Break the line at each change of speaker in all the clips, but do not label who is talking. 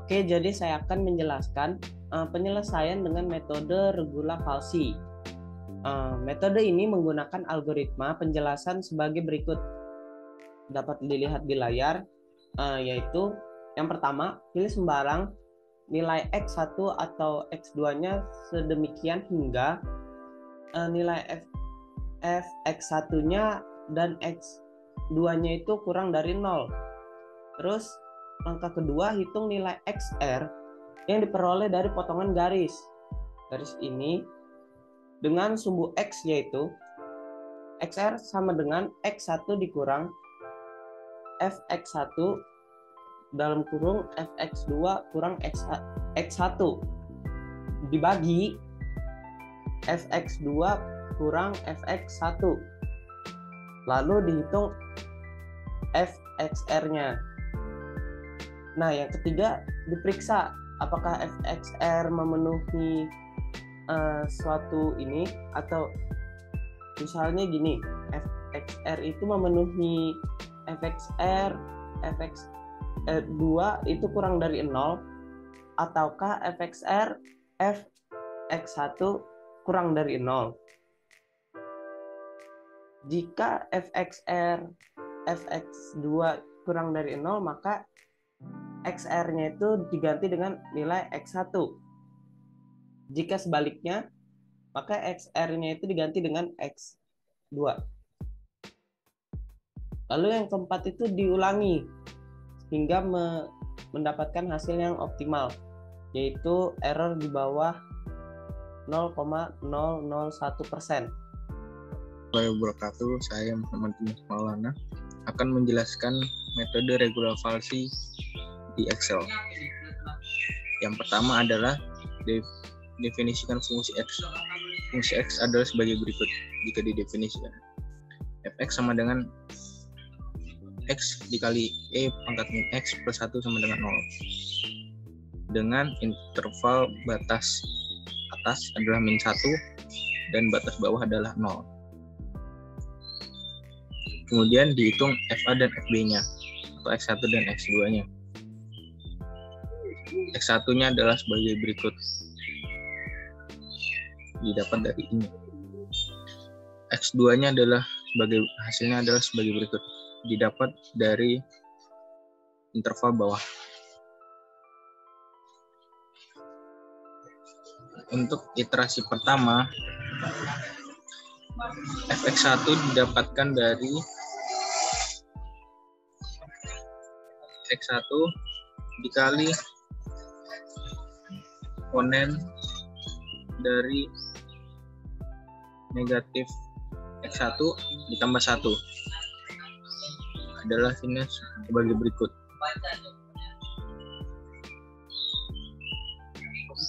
Oke, jadi saya akan menjelaskan penyelesaian dengan metode regula falsi. Metode ini menggunakan algoritma penjelasan sebagai berikut. Dapat dilihat di layar, yaitu yang pertama, pilih sembarang nilai X1 atau X2-nya sedemikian hingga nilai Fx1-nya dan X2-nya itu kurang dari 0. Terus langkah kedua, hitung nilai XR yang diperoleh dari potongan garis. Garis ini dengan sumbu X, yaitu XR sama dengan X1 dikurang Fx1 dalam kurung Fx2 kurang X1 dibagi Fx2 kurang Fx1. Lalu dihitung Fxr-nya. Nah, yang ketiga, diperiksa apakah Fxr memenuhi suatu ini, atau misalnya gini, Fxr itu memenuhi Fxr, Fx2 itu kurang dari 0, ataukah Fxr, Fx1 kurang dari 0. Jika Fxr, Fx2 kurang dari 0, maka XR-nya itu diganti dengan nilai X1. Jika sebaliknya, maka XR-nya itu diganti dengan X2. Lalu yang keempat itu diulangi hingga mendapatkan hasil yang optimal, yaitu error di bawah 0,001%.
Wabarakatuh, saya Muhammad Maulana akan menjelaskan metode regula falsi di Excel. Yang pertama adalah definisikan fungsi X. Fungsi X adalah sebagai berikut jika didefinisikan. Fx sama dengan X dikali E pangkat min X plus 1 sama dengan 0. Dengan interval batas atas adalah min 1 dan batas bawah adalah 0. Kemudian dihitung FA dan FB-nya, atau X1 dan X2-nya. X1-nya adalah sebagai berikut. Didapat dari ini. X2-nya adalah hasilnya adalah sebagai berikut. Didapat dari interval bawah. Untuk iterasi pertama, Fx1 didapatkan dari X1 dikali eksponen dari negatif X1 ditambah 1 adalah ini sebagai berikut.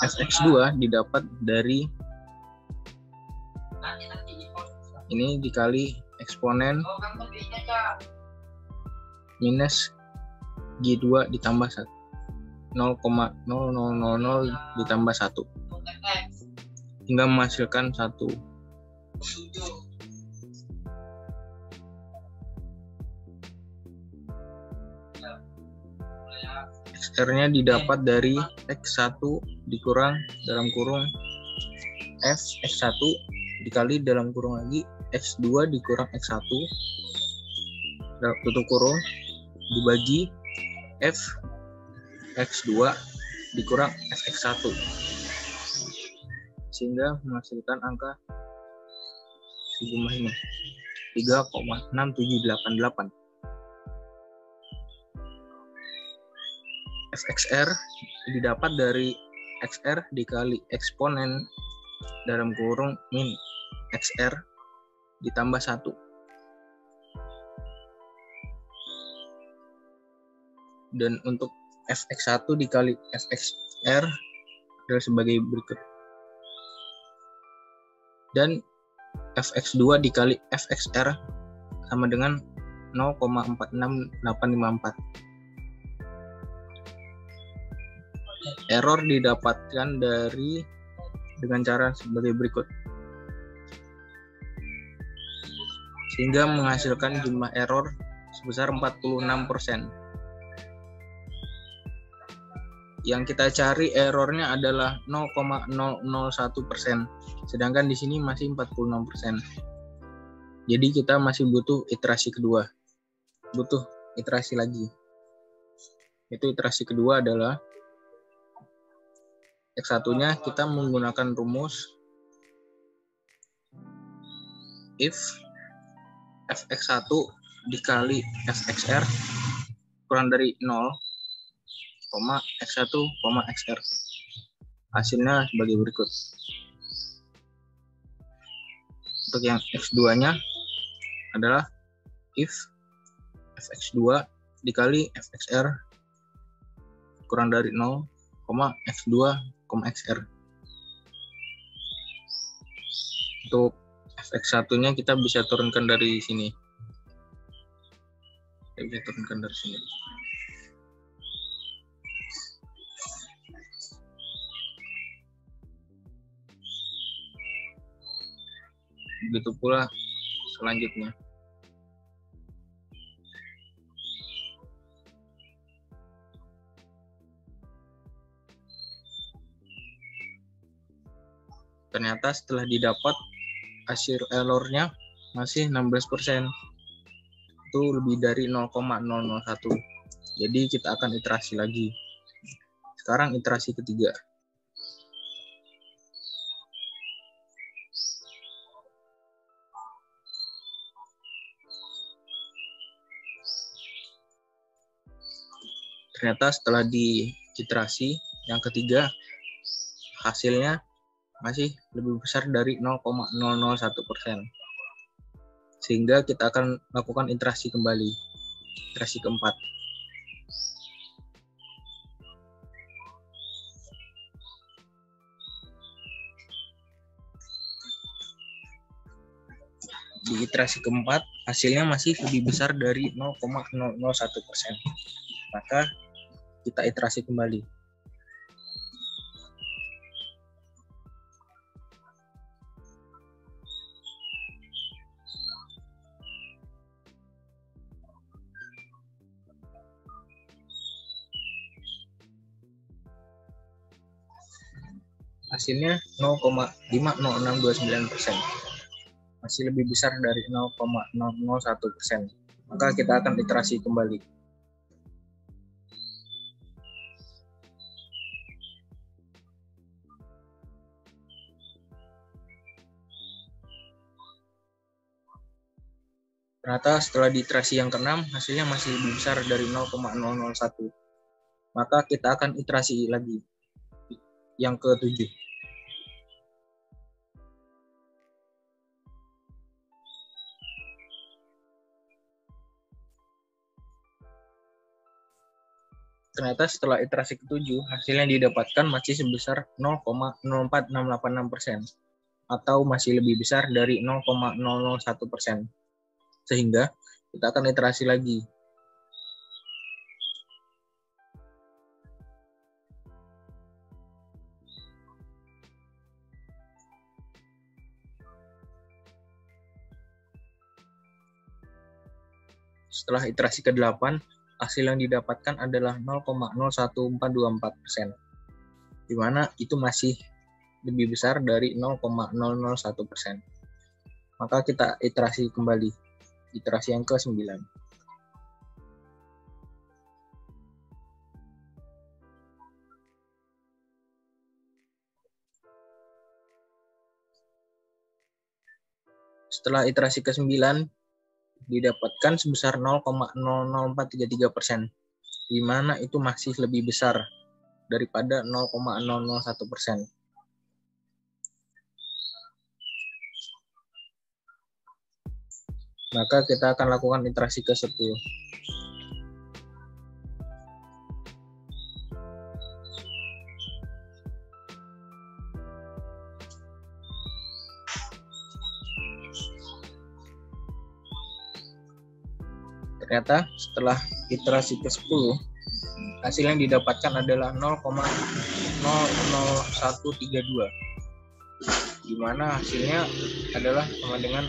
Fx2 didapat dari ini dikali eksponen minus G2 ditambah 1, 0,0000 ditambah 1 hingga menghasilkan 1. XR-nya didapat dari X1 dikurang dalam kurung Fx1 dikali dalam kurung lagi X2 dikurang X1 tutup kurung dibagi Fx2 dikurang Fx1 sehingga menghasilkan angka sejumlah ini 3,6788. Fxr didapat dari XR dikali eksponen dalam kurung min XR ditambah 1. Dan untuk Fx1 dikali Fxr adalah sebagai berikut. Dan Fx2 dikali Fxr sama dengan 0,46854. Error didapatkan dengan cara sebagai berikut. Sehingga menghasilkan jumlah error sebesar 46%. yang kita cari errornya adalah 0,001%, sedangkan di sini masih 46%. Jadi kita masih butuh iterasi kedua, butuh iterasi lagi. Itu iterasi kedua adalah X1-nya kita menggunakan rumus if fx1 dikali fxr kurang dari 0, x1, xr. Hasilnya sebagai berikut. Untuk yang x2-nya adalah if fx2 dikali fxr kurang dari 0, x2, xr. Untuk fx1-nya kita bisa turunkan dari sini. Kita bisa turunkan dari sini. Begitu pula selanjutnya. Ternyata setelah didapat hasil errornya masih 16%. Itu lebih dari 0,001. Jadi kita akan iterasi lagi. Sekarang iterasi ketiga. Ternyata setelah diiterasi yang ketiga, hasilnya masih lebih besar dari 0,001%. Sehingga kita akan lakukan iterasi kembali, iterasi keempat. Di iterasi keempat, hasilnya masih lebih besar dari 0,001%. Maka kita iterasi kembali. Hasilnya 0,50629%. Masih lebih besar dari 0,001%. Maka kita akan iterasi kembali. Ternyata setelah diiterasi yang keenam, hasilnya masih lebih besar dari 0,001. Maka kita akan iterasi lagi yang ke-7. Ternyata setelah iterasi ke-7, hasilnya didapatkan masih sebesar 0,04686%, atau masih lebih besar dari 0,001%. Sehingga kita akan iterasi lagi. Setelah iterasi ke-8, hasil yang didapatkan adalah 0,01424%, di mana itu masih lebih besar dari 0,001%. Maka kita iterasi kembali, iterasi yang ke-9. Setelah iterasi ke-9, didapatkan sebesar 0,00433%, di mana itu masih lebih besar daripada 0,001%. Maka kita akan lakukan iterasi ke-10. Ternyata setelah iterasi ke-10, hasil yang didapatkan adalah 0,00132, di mana hasilnya adalah sama dengan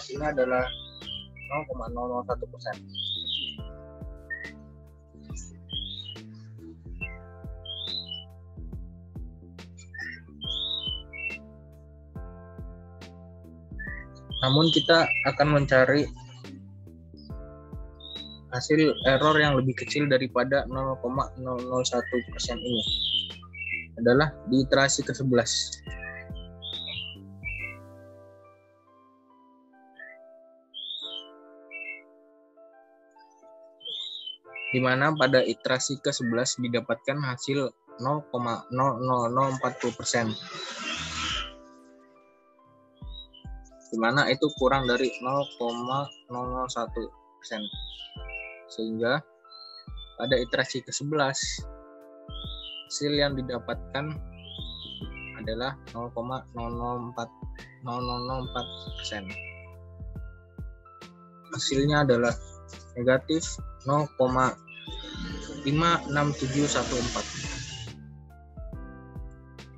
0,001%. Namun kita akan mencari hasil error yang lebih kecil daripada 0,001% ini adalah di iterasi ke-11. Di mana pada iterasi ke-11 didapatkan hasil 0,00040%. Di mana itu kurang dari 0,001%. Sehingga pada iterasi ke-11 hasil yang didapatkan adalah 0,004%. Hasilnya adalah negatif 0,56714.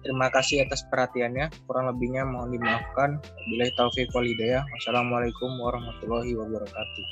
Terima kasih atas perhatiannya. Kurang lebihnya mohon dimaafkan. Wabillahi taufiq wal hidayah. Wassalamualaikum warahmatullahi wabarakatuh.